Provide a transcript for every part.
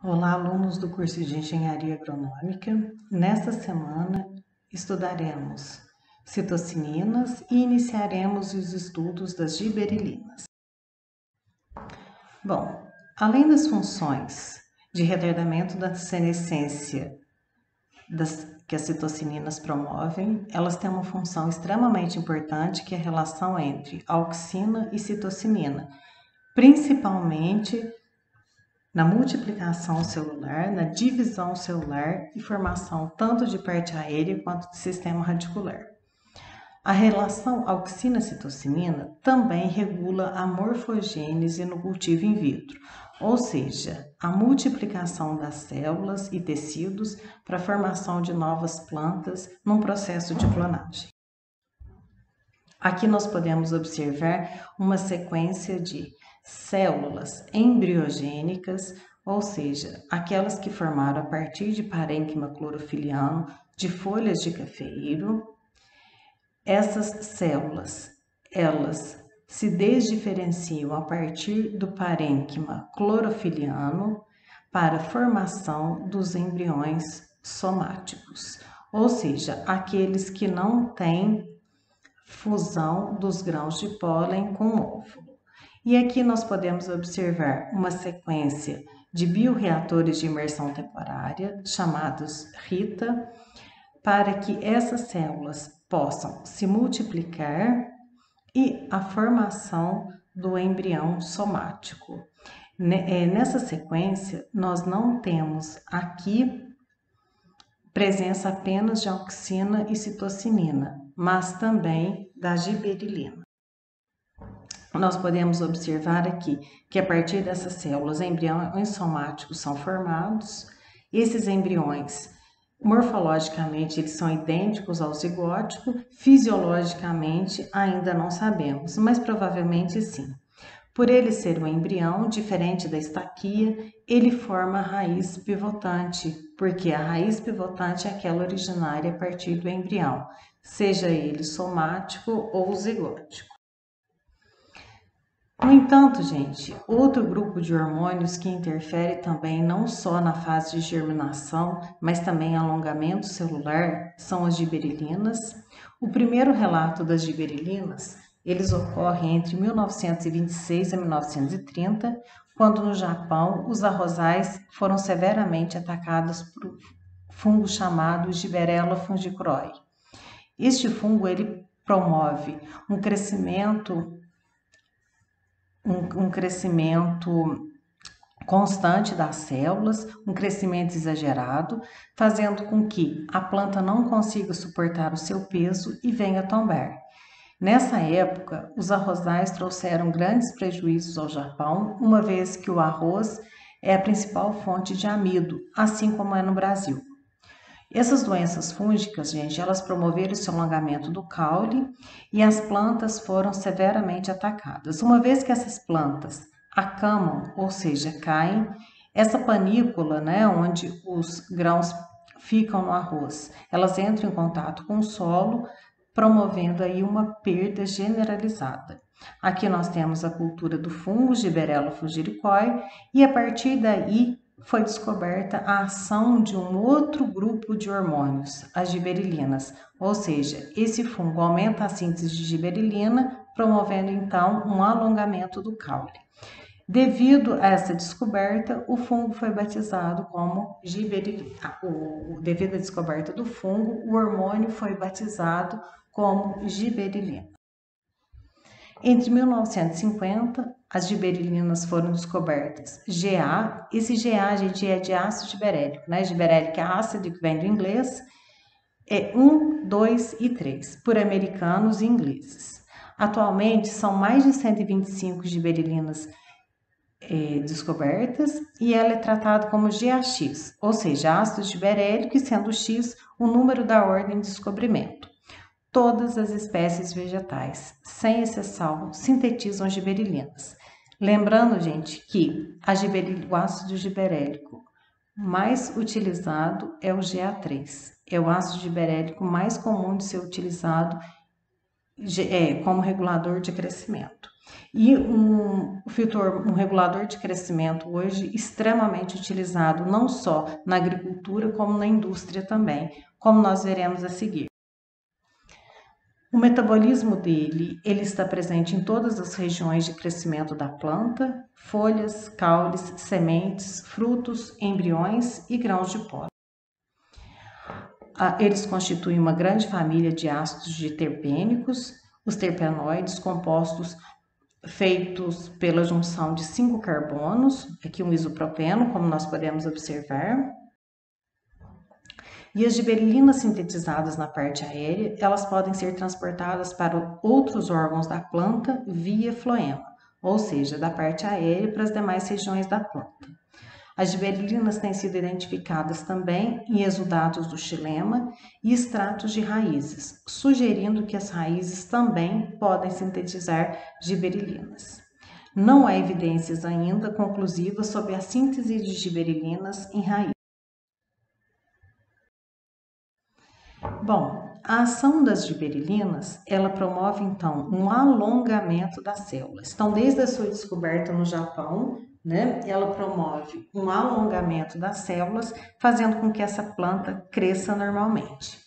Olá, alunos do curso de Engenharia Agronômica. Nesta semana estudaremos citocininas e iniciaremos os estudos das giberelinas. Bom, além das funções de retardamento da senescência que as citocininas promovem, elas têm uma função extremamente importante, que é a relação entre auxina e citocinina, principalmente na multiplicação celular, na divisão celular e formação tanto de parte aérea quanto de sistema radicular. A relação auxina-citocinina também regula a morfogênese no cultivo in vitro, ou seja, a multiplicação das células e tecidos para a formação de novas plantas num processo de clonagem. Aqui nós podemos observar uma sequência de células embriogênicas, ou seja, aquelas que formaram a partir de parênquima clorofiliano de folhas de cafeiro. Essas células, elas se desdiferenciam a partir do parênquima clorofiliano para a formação dos embriões somáticos, ou seja, aqueles que não têm fusão dos grãos de pólen com o óvulo. E aqui nós podemos observar uma sequência de bioreatores de imersão temporária, chamados RITA, para que essas células possam se multiplicar e a formação do embrião somático. Nessa sequência, nós não temos aqui presença apenas de auxina e citocinina, mas também da giberelina. Nós podemos observar aqui que a partir dessas células, embriões somáticos são formados. Esses embriões, morfologicamente, eles são idênticos ao zigótico, fisiologicamente ainda não sabemos, mas provavelmente sim. Por ele ser um embrião, diferente da estaquia, ele forma a raiz pivotante, porque a raiz pivotante é aquela originária a partir do embrião, seja ele somático ou zigótico. No entanto, gente, outro grupo de hormônios que interfere também não só na fase de germinação, mas também em alongamento celular, são as giberelinas. O primeiro relato das giberelinas, eles ocorrem entre 1926 e 1930, quando no Japão os arrozais foram severamente atacados por um fungo chamado Gibberella fungicroe. Este fungo ele promove um crescimento constante das células, um crescimento exagerado, fazendo com que a planta não consiga suportar o seu peso e venha a tombar. Nessa época, os arrozais trouxeram grandes prejuízos ao Japão, uma vez que o arroz é a principal fonte de amido, assim como é no Brasil. Essas doenças fúngicas, gente, elas promoveram esse alongamento do caule e as plantas foram severamente atacadas. Uma vez que essas plantas acamam, ou seja, caem, essa panícula, né, onde os grãos ficam no arroz, elas entram em contato com o solo, promovendo aí uma perda generalizada. Aqui nós temos a cultura do fungo Gibberella fungicroe e a partir daí foi descoberta a ação de um outro grupo de hormônios, as giberelinas, ou seja, esse fungo aumenta a síntese de giberelina, promovendo então um alongamento do caule. Devido a essa descoberta, o fungo foi batizado como giberelina. Devido à descoberta do fungo, o hormônio foi batizado como giberelina. Entre 1950, as giberelinas foram descobertas. GA, esse GA, gente, é de ácido giberélico, né? Giberélico é ácido, que vem do inglês, é 1, 2 e 3, por americanos e ingleses. Atualmente, são mais de 125 giberelinas descobertas e ela é tratada como GAX, ou seja, ácido giberélico, e sendo X o número da ordem de descobrimento. Todas as espécies vegetais, sem exceção, sintetizam giberelinas. Lembrando, gente, que o ácido giberélico mais utilizado é o GA3. É o ácido giberélico mais comum de ser utilizado como regulador de crescimento. E um regulador de crescimento hoje extremamente utilizado não só na agricultura, como na indústria também, como nós veremos a seguir. O metabolismo dele, ele está presente em todas as regiões de crescimento da planta, folhas, caules, sementes, frutos, embriões e grãos de pólen. Eles constituem uma grande família de ácidos de terpênicos, os terpenoides, compostos feitos pela junção de 5 carbonos, aqui um isopropeno, como nós podemos observar. E as gibberelinas sintetizadas na parte aérea, elas podem ser transportadas para outros órgãos da planta via floema, ou seja, da parte aérea para as demais regiões da planta. As gibberelinas têm sido identificadas também em exudatos do xilema e extratos de raízes, sugerindo que as raízes também podem sintetizar gibberelinas. Não há evidências ainda conclusivas sobre a síntese de gibberelinas em raízes. Bom, a ação das gibberelinas, ela promove então um alongamento das células. Então, desde a sua descoberta no Japão, né, ela promove um alongamento das células, fazendo com que essa planta cresça normalmente.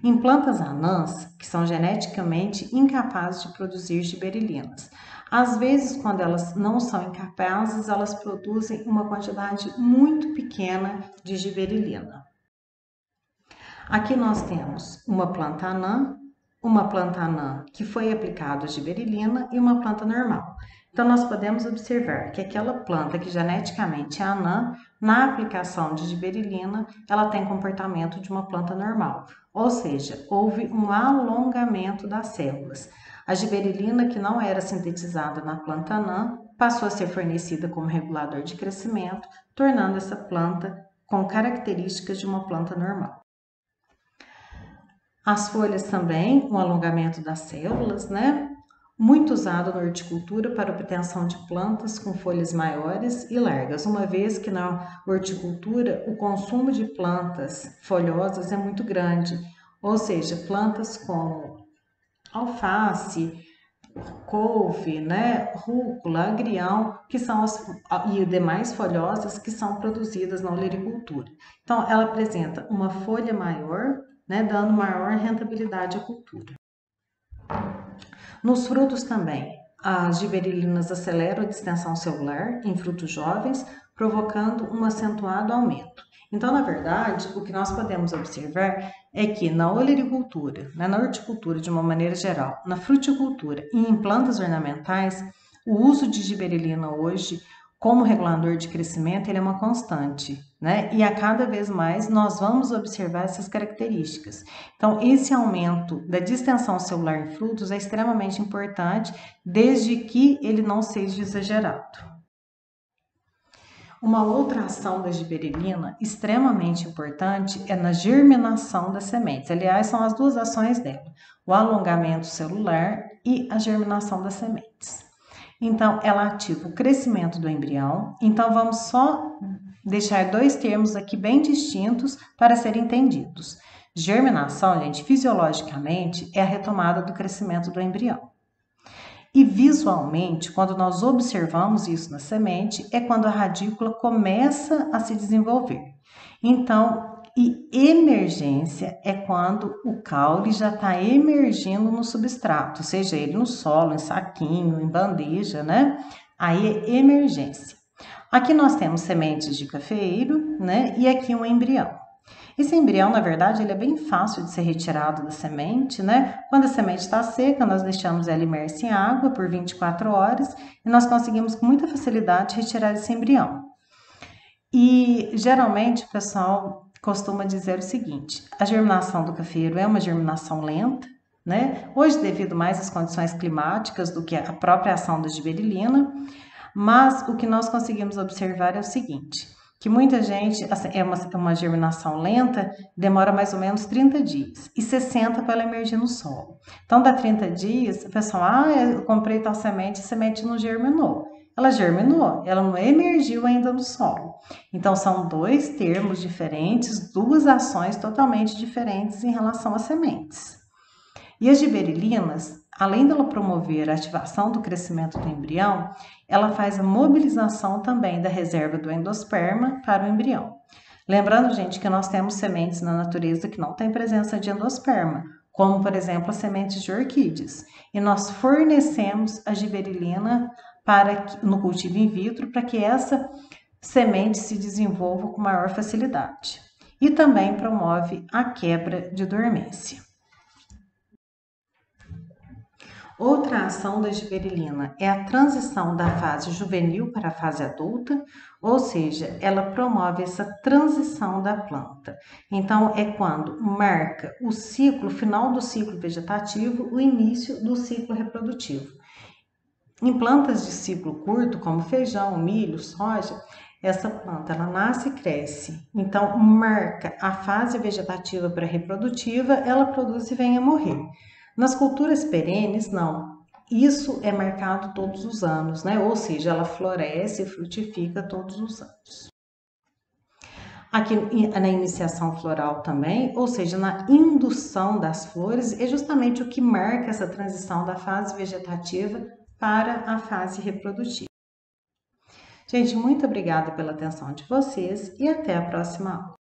Em plantas anãs, que são geneticamente incapazes de produzir gibberelinas, às vezes, quando elas não são incapazes, elas produzem uma quantidade muito pequena de gibberelina. Aqui nós temos uma planta anã que foi aplicada a gibberelina e uma planta normal. Então, nós podemos observar que aquela planta que geneticamente é anã, na aplicação de gibberelina, ela tem comportamento de uma planta normal. Ou seja, houve um alongamento das células. A gibberelina, que não era sintetizada na planta anã, passou a ser fornecida como regulador de crescimento, tornando essa planta com características de uma planta normal. As folhas também, um alongamento das células, né? Muito usado na horticultura para obtenção de plantas com folhas maiores e largas, uma vez que na horticultura o consumo de plantas folhosas é muito grande, ou seja, plantas como alface, couve, né, rúcula, agrião, que são e demais folhosas que são produzidas na olericultura. Então, ela apresenta uma folha maior, né, dando maior rentabilidade à cultura. Nos frutos também, as gibberelinas aceleram a distensão celular em frutos jovens, provocando um acentuado aumento. Então, na verdade, o que nós podemos observar é que na olericultura, né, na horticultura de uma maneira geral, na fruticultura e em plantas ornamentais, o uso de gibberelina hoje como regulador de crescimento, ele é uma constante, né? E a cada vez mais nós vamos observar essas características. Então, esse aumento da distensão celular em frutos é extremamente importante, desde que ele não seja exagerado. Uma outra ação da gibberelina extremamente importante é na germinação das sementes. Aliás, são as duas ações dela, o alongamento celular e a germinação das sementes. Então, ela ativa o crescimento do embrião. Então, vamos só deixar dois termos aqui bem distintos para serem entendidos. Germinação, gente, fisiologicamente, é a retomada do crescimento do embrião. E visualmente, quando nós observamos isso na semente, é quando a radícula começa a se desenvolver. Então, e emergência é quando o caule já está emergindo no substrato, seja ele no solo, em saquinho, em bandeja, né? Aí é emergência. Aqui nós temos sementes de cafeeiro, né? E aqui um embrião. Esse embrião, na verdade, ele é bem fácil de ser retirado da semente, né? Quando a semente está seca, nós deixamos ela imersa em água por 24 horas e nós conseguimos com muita facilidade retirar esse embrião. E geralmente o pessoal costuma dizer o seguinte: a germinação do cafeiro é uma germinação lenta, né? Hoje, devido mais às condições climáticas do que a própria ação da gibberelina, mas o que nós conseguimos observar é o seguinte: que muita gente, é uma germinação lenta, demora mais ou menos 30 dias e 60 para ela emergir no solo. Então, dá 30 dias, o pessoal, eu comprei tal semente, a semente não germinou. Ela germinou, ela não emergiu ainda no solo. Então, são dois termos diferentes, duas ações totalmente diferentes em relação às sementes. E as gibberelinas, além dela promover a ativação do crescimento do embrião, ela faz a mobilização também da reserva do endosperma para o embrião. Lembrando, gente, que nós temos sementes na natureza que não têm presença de endosperma, como, por exemplo, as sementes de orquídeas. E nós fornecemos a giberelina no cultivo in vitro para que essa semente se desenvolva com maior facilidade. E também promove a quebra de dormência. Outra ação da giberelina é a transição da fase juvenil para a fase adulta, ou seja, ela promove essa transição da planta. Então, é quando marca o ciclo, final do ciclo vegetativo, o início do ciclo reprodutivo. Em plantas de ciclo curto, como feijão, milho, soja, essa planta ela nasce e cresce. Então, marca a fase vegetativa para reprodutiva, ela produz e vem a morrer. Nas culturas perenes, não. Isso é marcado todos os anos, né? Ou seja, ela floresce e frutifica todos os anos. Aqui na iniciação floral também, ou seja, na indução das flores, é justamente o que marca essa transição da fase vegetativa para a fase reprodutiva. Gente, muito obrigada pela atenção de vocês e até a próxima aula.